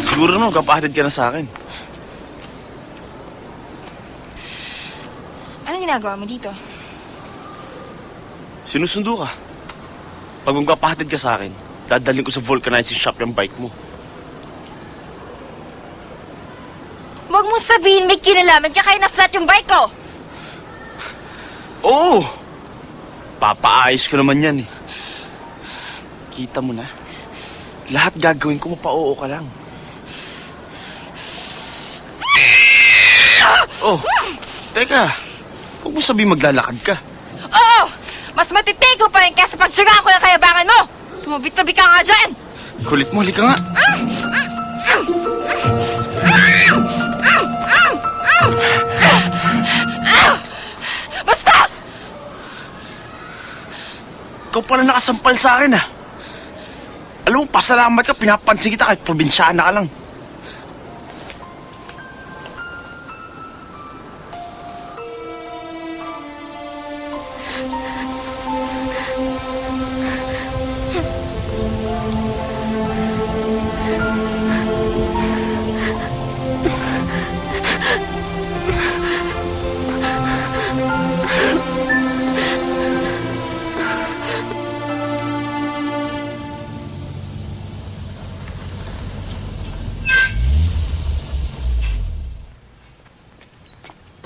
Siguro naman, kapahatid ka na sa akin. Anong ginagawa mo dito? Sinusundo ka. Pag magpapahatid ka sa akin, dadalhin ko sa vulcanizing shop yung bike mo. Huwag mong sabihin may kinalaman kaya kaya na-flat yung bike ko! Oo! Papaayos ko naman yan eh. Kita mo na. Lahat gagawin ko, mapa-oo ka lang. Oh, teka. Huwag mo sabihin maglalakad ka. Oo! Mas matitigo pa rin kaysa pagsagaan ko ng kayabangan mo! Tumabit-tabi ka nga dyan! Kulit mo, halika nga. Bastos! Ikaw pala nakasampal sa akin, ah. Alam mo, pasalamat ka, pinapansin kita kahit probinsyana ka lang.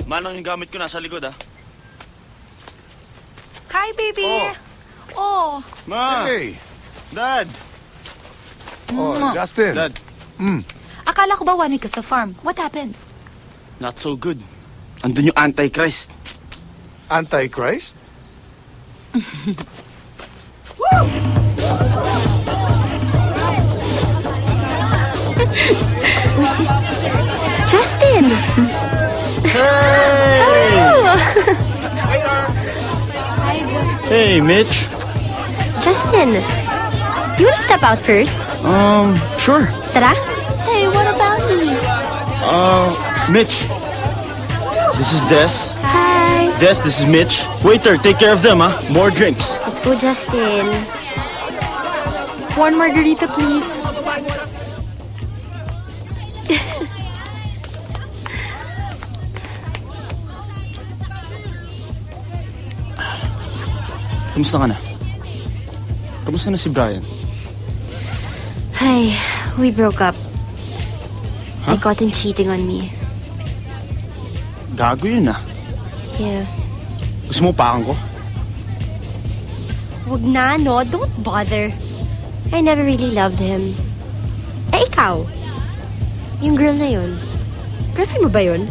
Manang yung gamit ko nasa likod, ah. Hi, baby! Oh! Ma! Hey! Dad! Oh, Justin. Dad, Akala ko ba one week ka sa farm? What happened? not so good. Andun yung Antichrist. Antichrist? Justin! Hey! Hi, Justin. Hey, Mitch. Justin, you wanna step out first? Sure. Tara? Hey, what about me? Mitch. This is Des. Hi. Des, this is Mitch. Waiter, take care of them, huh? More drinks. Let's go, Justin. One margarita, please. Kamusta ka na? Kamusta na si Brian? Hi, we broke up. Huh? I caught him cheating on me. Gago yun, ah. Yeah. Gusto mo pakan ko? Wag na, no? Don't bother. I never really loved him. Eh, ikaw? Yung girl na yun. Girlfriend mo ba yun?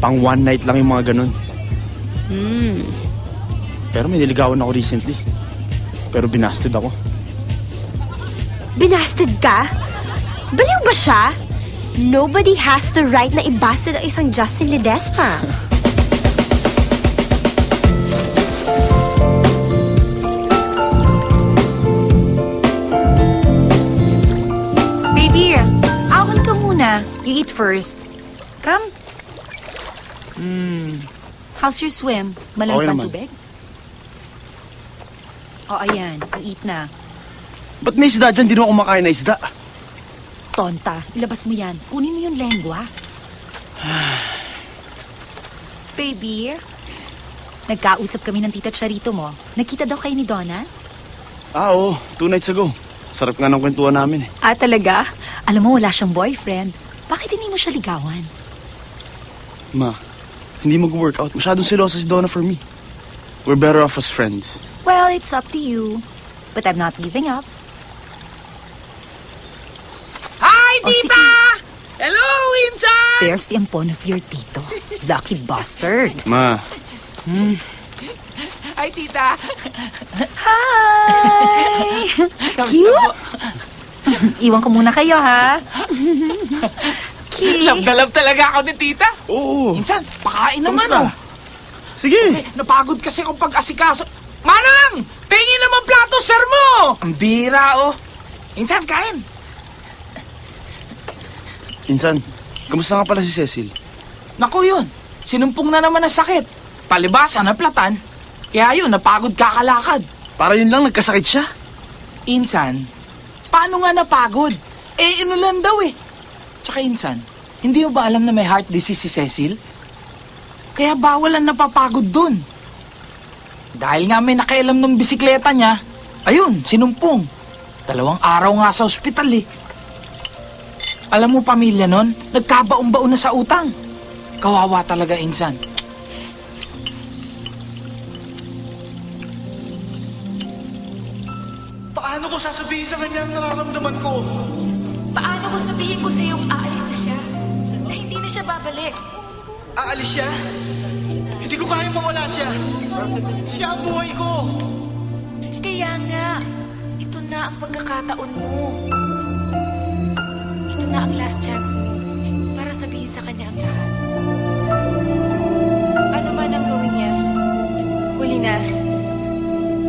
Pang one night lang yung mga ganun. Hmm. Pero may niligawan ako recently. Pero binasted ako. Binasted ka? Baliw ba siya? Nobody has the right na ibasted ang isang Justin Ledesma. Baby, awan ka muna. You eat first. Come. How's your swim? Malamig Okay bang naman. tubig? Oh, ayan. You eat na. Ba't may isda dyan? Di naman kumakain na isda. Tonta, ilabas mo yan. Kunin mo yung lengwa. Baby, nagkausap kami ng tita Charito mo. Nagkita daw kayo ni Donna? Ah, oo. 2 nights ago. Sarap nga ng kwentuhan namin eh. Ah, talaga? Alam mo, wala siyang boyfriend. Bakit hindi mo siya ligawan? Ma, hindi mag-workout. Masyadong selosa si Donna for me. We're better off as friends. Well, it's up to you. But I'm not giving up. Hi, Oh, Tita! sige. Hello, Insan! There's the ampon of your tito. Lucky bastard. Ma, Hi, Tita! Hi! Kamusta po? Iwan ko muna kayo, ha? Love na love talaga ako ni Tita. oo. Insan, pakain naman, Kamusta? oh. Sige. Napagod kasi akong pag-asikaso. Manang! Pingin naman plato, sir mo! Ang bira, oh. Insan, kain. Insan, kamusta nga pala si Cecil? Naku yun, sinumpong na naman ang sakit. Palibasa, naplatan. Kaya yun, napagod kakalakad. Para yun lang, nagkasakit siya. Insan, paano nga napagod? Inulan daw eh. Tsaka Insan, hindi mo ba alam na may heart disease si Cecil? Kaya bawal ang napapagod dun. Dahil nga may nakailam ng bisikleta niya, ayun, sinumpong. 2 araw nga sa ospital eh. Alam mo pamilya nun, nagkabaon-baon na sa utang. Kawawa talaga, Insan. Paano ko sasabihin sa kanya ang nararamdaman ko? Paano ko sabihin ko sa'yo aalis na siya? Na hindi na siya babalik? Aalis siya? Hindi ko kayang mawala siya. Siya ang buhay ko. Kaya nga, ito na ang pagkakataon mo. Ito na ang last chance mo para sabihin sa kanya ang lahat. Ano man ang gawin niya, huli na.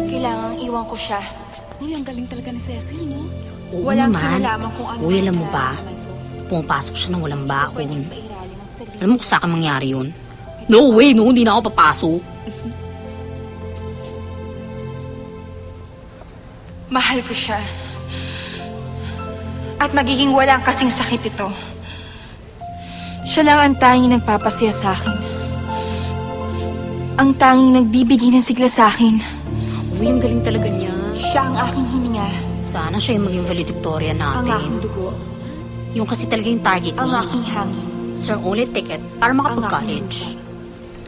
Kailangang iwan ko siya. Uy, ang galing talaga ni Cecil, no? Oo Walang naman. kinalaman kung ano. Uy, ang alam mo ba? nararamdaman ko. Pumapasok siya ng walang baon. Pwedeng mairali ng sarili. Alam mo kung saan ka mangyari yun? No way, no. Hindi na ako papasok. Mahal ko siya. At magiging walang kasing sakit ito. Siya lang ang tanging nagpapasaya sa akin. Ang tanging nagbibigay ng sigla sa akin. Uy, ang galing talaga niya. Siya ang aking hininga. Sana siya yung maging valedictorian Ang natin. aking dugo. Yung kasi talaga yung target Ang niya. aking hangin. It's our only ticket para Ang makapag-college.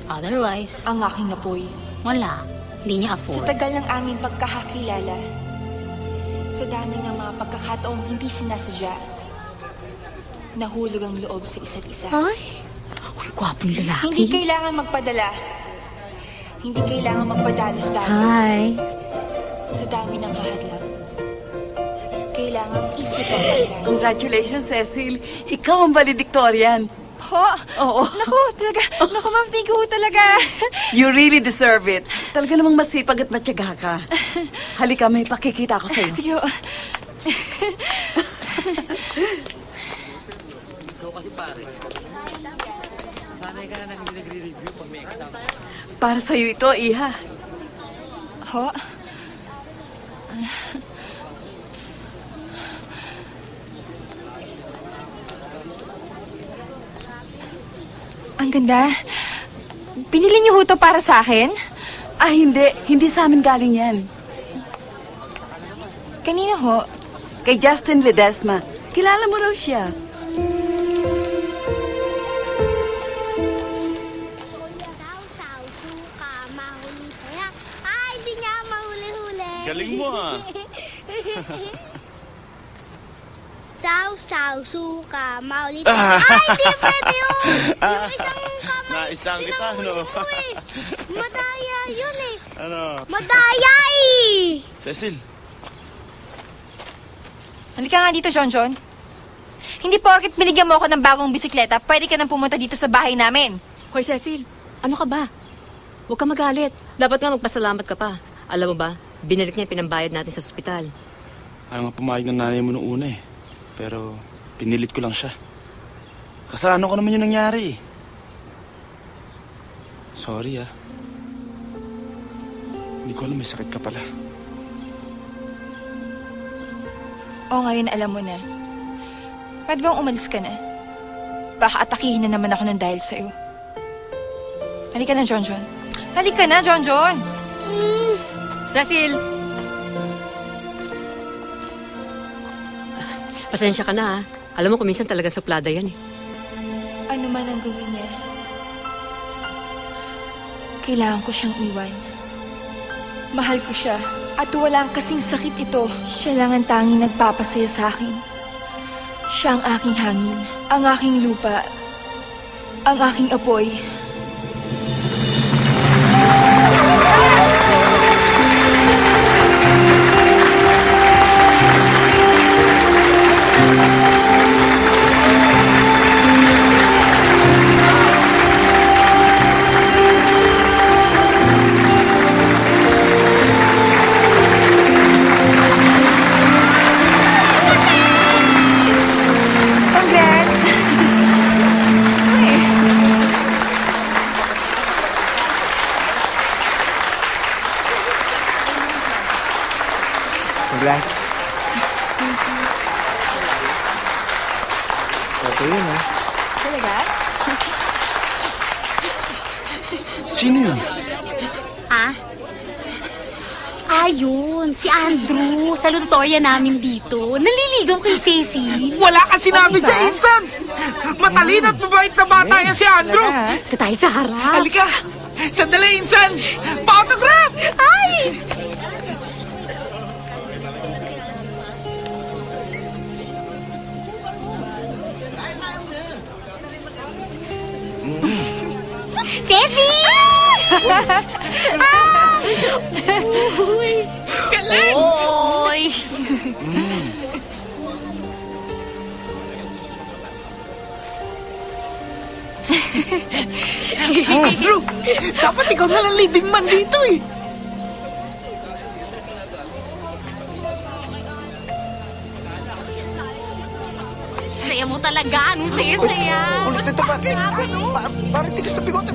Otherwise, Ang aking apoy. wala. Hindi niya Sa afford. tagal ng aming pagkakakilala, sa dami ng mga pagkakataong hindi sinasadya, nahulog ang loob sa isa't isa. Ay, uy, gwapong lalaki. Hindi kailangan magpadala. Hindi kailangan magpadalos-dalos. Hi. Sa dami ng hahadlang. Kailangan isip ang pagray. Congratulations, Cecil. Ikaw ang valedictorian. Ho! Oo. Naku, talaga. Naku, ma'am, thank you talaga. You really deserve it. Talaga namang masipag at matyaga ka. Halika, may pakikita ako sa'yo. Sige, ho. Para sa'yo ito, Iha. Ho? Ang ganda. Pinili niyo ho to para sa akin? Ah, hindi. Hindi sa amin galing yan. Kanino ho? Kay Justin Ledesma. Kilala mo raw siya. Saw-saw, suka, mahuli. Ay, hindi niya mahuli-huli. Galing mo ah. Saw-saw, suka, mahuli. Ay, hindi pwede yun. Yung isang kamay. Naisang kita, no? Madaya yun eh. Ano? Madaya eh. Cecil, Halika nga dito, John. Hindi porket binigyan mo ako ng bagong bisikleta, pwede ka nang pumunta dito sa bahay namin. Hoy, Cecil, ano ka ba? Huwag ka magalit. Dapat nga magpasalamat ka pa. Alam mo ba, binalik niya yung pinambayad natin sa ospital. ayaw nga pumayag ng nanay mo noong una eh. Pero pinilit ko lang siya. Kasalanan ko naman yung nangyari eh. Sorry ah. Hindi ko alam may sakit ka pala. O ngayon alam mo na. Pwede bang umalis ka na? Baka atakihin na naman ako ng dahil sa'yo. Halika na, John. Halika na, John. Cecil! Pasensya ka na, ha? Alam mo, kuminsan talaga suplada yan, eh. Ano man ang gawin niya, kailangan ko siyang iwan. Mahal ko siya at walang kasing sakit ito. Siya lang ang tanging nagpapasaya sa akin. Siya ang aking hangin, ang aking lupa, ang aking apoy. Congrats! Congrats. Okay yun, ha? Talaga? Sino yun? Ha? Ayun, si Andrew. Salutatorya namin dito. Naliligaw kay Cecil. Wala ka sinabi Diba? siya, Insan! Matalino at mabait na bata yan si Andrew! Ito tayo sa harap. Halika! Sandali, Insan! Pa-autograph! Ay! Cecil! Uy! Galing! Oy! Andrew! Dapat ikaw na lang leading man dito eh! Saya mo talaga. Anong saya-saya? Ulit ito ba? Parang tigas sa bigote.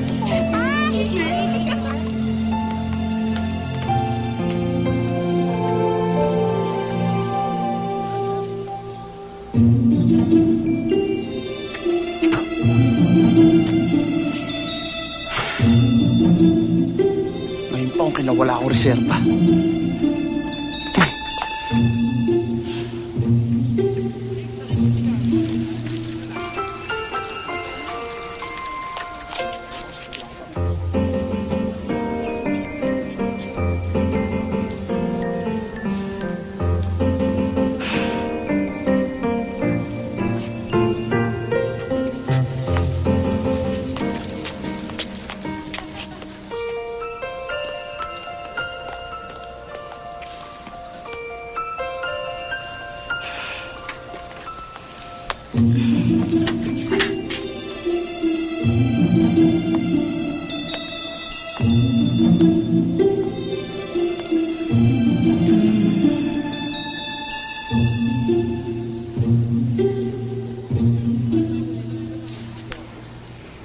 Ngayon pa akong kinawala akong reserva.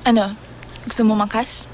Ano? Gusto mo mangkas?